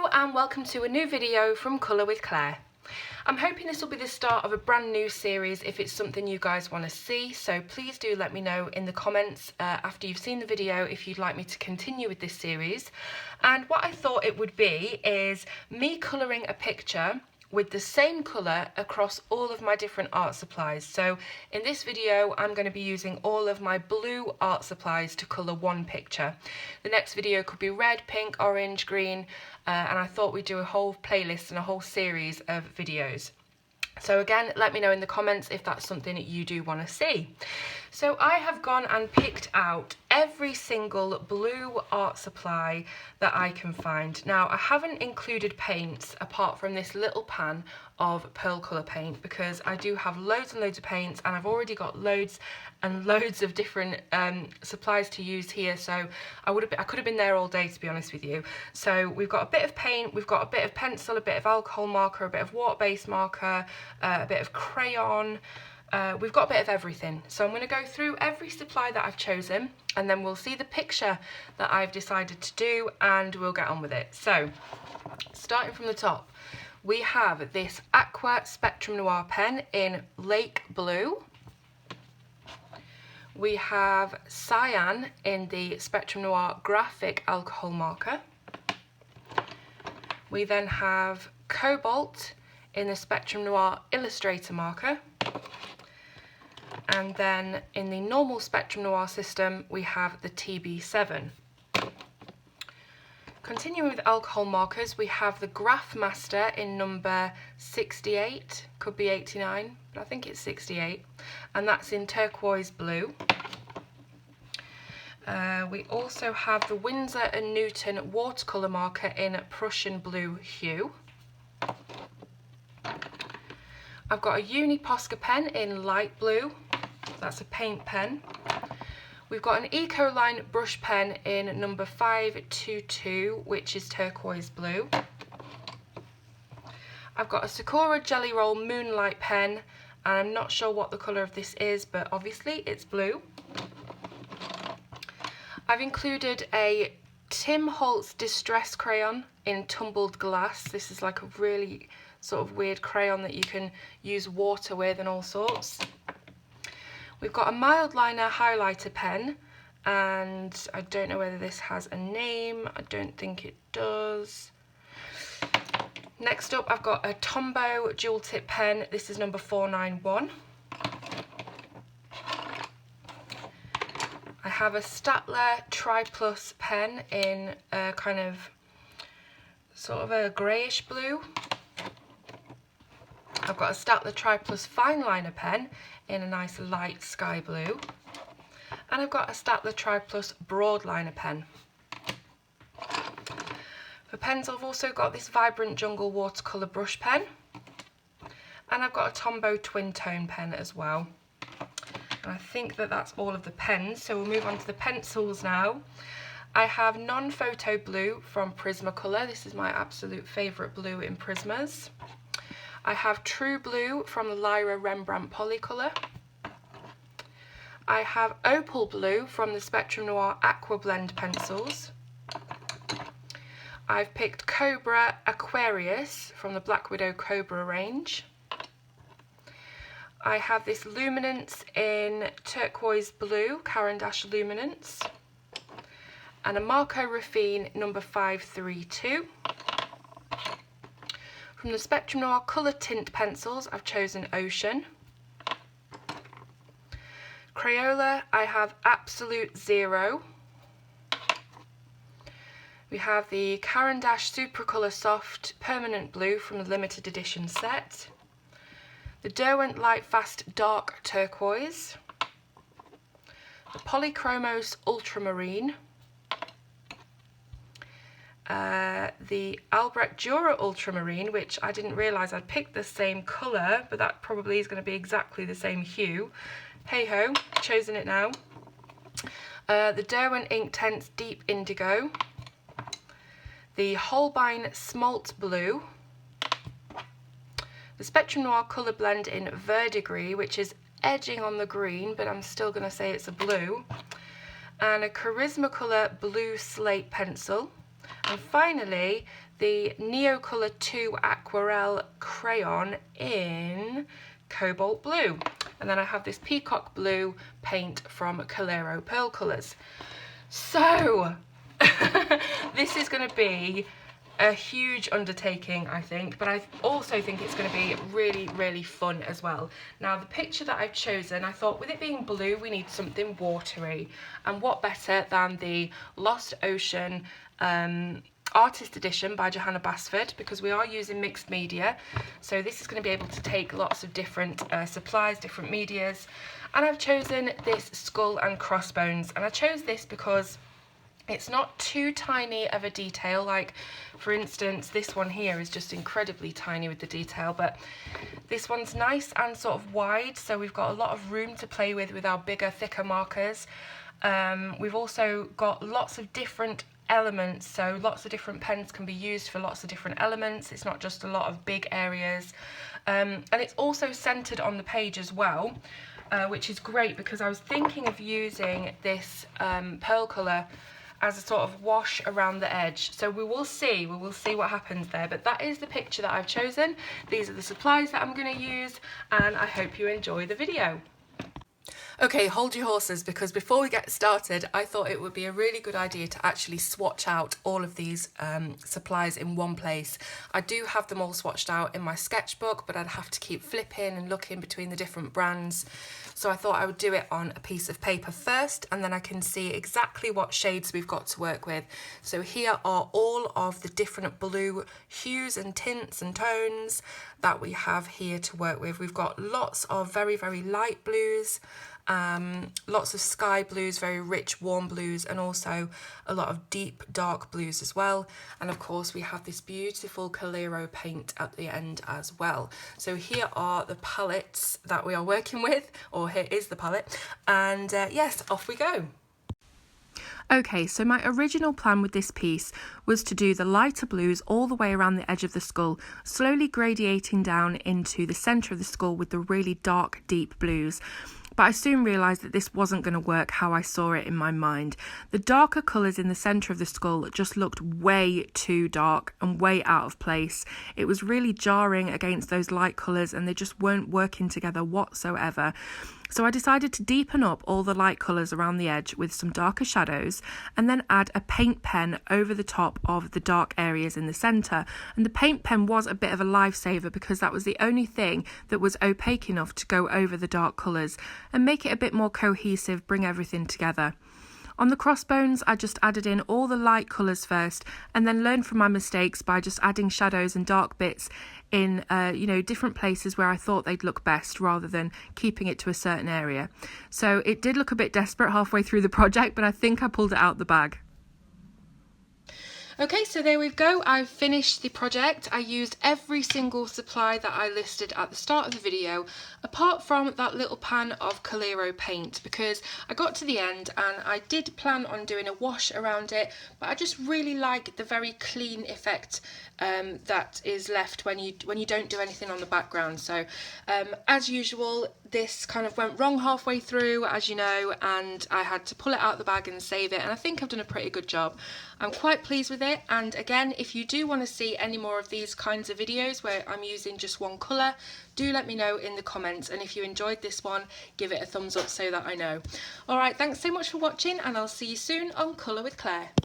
Hello and welcome to a new video from Colour with Claire. I'm hoping this will be the start of a brand new series if it's something you guys want to see, so please do let me know in the comments after you've seen the video if you'd like me to continue with this series. And what I thought it would be is me colouring a picture with the same colour across all of my different art supplies. So in this video I'm going to be using all of my blue art supplies to colour one picture. The next video could be red, pink, orange, green, and I thought we'd do a whole playlist and a whole series of videos. So again, let me know in the comments if that's something that you do want to see. So I have gone and picked out every single blue art supply that I can find. Now I haven't included paints apart from this little pan of pearl colour paint because I do have loads and loads of paints and I've already got loads and loads of different supplies to use here, so I could have been there all day, to be honest with you. So we've got a bit of paint, we've got a bit of pencil, a bit of alcohol marker, a bit of water-based marker, a bit of crayon. We've got a bit of everything. So I'm going to go through every supply that I've chosen and then we'll see the picture that I've decided to do and we'll get on with it. So starting from the top, we have this Aqua Spectrum Noir pen in Lake Blue. We have Cyan in the Spectrum Noir Graphic Alcohol Marker. We then have Cobalt in the Spectrum Noir Illustrator Marker. And then in the normal Spectrum Noir system, we have the TB7. Continuing with alcohol markers, we have the Graph Master in number 68, could be 89, but I think it's 68, and that's in turquoise blue. We also have the Winsor & Newton watercolour marker in Prussian blue hue. I've got a Uni Posca pen in light blue, that's a paint pen. We've got an Ecoline brush pen in number 522, which is turquoise blue. I've got a Sakura Jelly Roll Moonlight pen, and I'm not sure what the colour of this is, but obviously it's blue. I've included a Tim Holtz Distress Crayon in Tumbled Glass. This is like a really sort of weird crayon that you can use water with and all sorts. We've got a Mildliner highlighter pen, and I don't know whether this has a name. I don't think it does. Next up, I've got a Tombow dual tip pen. This is number 491. I have a Staedtler Tri Plus pen in a kind of sort of a greyish blue. I've got a Staedtler Tri Plus fine liner pen in a nice light sky blue, and I've got a Staedtler Tri Plus broadliner pen. For pens, I've also got this Vibrant Jungle watercolour brush pen, and I've got a Tombow twin tone pen as well. And I think that that's all of the pens, so we'll move on to the pencils now. I have Non-Photo Blue from Prismacolor. This is my absolute favourite blue in Prismas. I have True Blue from the Lyra Rembrandt Polycolour. I have Opal Blue from the Spectrum Noir Aqua Blend pencils. I've picked Cobra Aquarius from the Black Widow Cobra range. I have this Luminance in Turquoise Blue, Caran d'Ache Luminance. And a Marco Raffine number 532. From the Spectrum Noir Colour Tint pencils, I've chosen Ocean. Crayola, I have Absolute Zero. We have the Caran d'Ache Supracolour Soft Permanent Blue from the limited edition set. The Derwent Lightfast Dark Turquoise. The Polychromos Ultramarine. The Albrecht Dürer Ultramarine, which I didn't realise I'd picked the same colour, but that probably is going to be exactly the same hue. Hey ho, chosen it now. The Derwent Inktense Deep Indigo. The Holbein Smalt Blue. The Spectrum Noir Colour Blend in Verdigris, which is edging on the green, but I'm still going to say it's a blue. And a Charisma Colour Blue Slate Pencil. And finally, the Neocolor 2 Aquarelle Crayon in Cobalt Blue. And then I have this Peacock Blue paint from Coliro Pearl Colours. So, this is going to be a huge undertaking, I think, but I also think it's going to be really, really fun as well. Now, the picture that I've chosen, I thought with it being blue, we need something watery. And what better than the Lost Ocean Artist Edition by Johanna Basford, because we are using mixed media. So this is going to be able to take lots of different supplies, different medias. And I've chosen this Skull and Crossbones. And I chose this because it's not too tiny of a detail. Like, for instance, this one here is just incredibly tiny with the detail, but this one's nice and sort of wide, so we've got a lot of room to play with our bigger, thicker markers. We've also got lots of different elements, so lots of different pens can be used for lots of different elements. It's not just a lot of big areas. And it's also centered on the page as well, which is great, because I was thinking of using this pearl colour as a sort of wash around the edge. So we will see what happens there, but that is the picture that I've chosen. These are the supplies that I'm going to use, and I hope you enjoy the video. Okay, hold your horses, because before we get started, I thought it would be a really good idea to actually swatch out all of these supplies in one place. I do have them all swatched out in my sketchbook, but I'd have to keep flipping and looking between the different brands. So I thought I would do it on a piece of paper first, and then I can see exactly what shades we've got to work with. So here are all of the different blue hues and tints and tones that we have here to work with. We've got lots of very, very light blues, lots of sky blues, very rich warm blues, and also a lot of deep dark blues as well. And of course we have this beautiful Coliro paint at the end as well. So here are the palettes that we are working with, or here is the palette, and yes, off we go. Okay, so my original plan with this piece was to do the lighter blues all the way around the edge of the skull, slowly gradiating down into the centre of the skull with the really dark, deep blues. But I soon realised that this wasn't going to work how I saw it in my mind. The darker colours in the centre of the skull just looked way too dark and way out of place. It was really jarring against those light colours, and they just weren't working together whatsoever. So I decided to deepen up all the light colours around the edge with some darker shadows, and then add a paint pen over the top of the dark areas in the centre. And the paint pen was a bit of a lifesaver, because that was the only thing that was opaque enough to go over the dark colours and make it a bit more cohesive, bring everything together. On the crossbones, I just added in all the light colours first, and then learned from my mistakes by just adding shadows and dark bits in different places where I thought they'd look best, rather than keeping it to a certain area. So it did look a bit desperate halfway through the project, but I think I pulled it out the bag. Okay, so there we go. I've finished the project. I used every single supply that I listed at the start of the video, apart from that little pan of Coliro paint, because I got to the end and I did plan on doing a wash around it, but I just really like the very clean effect that is left when you don't do anything on the background. So as usual, this kind of went wrong halfway through, as you know, and I had to pull it out the bag and save it, and I think I've done a pretty good job. I'm quite pleased with it. And again, if you do want to see any more of these kinds of videos where I'm using just one colour, do let me know in the comments, and if you enjoyed this one, give it a thumbs up so that I know. Alright, thanks so much for watching, and I'll see you soon on Colour with Claire.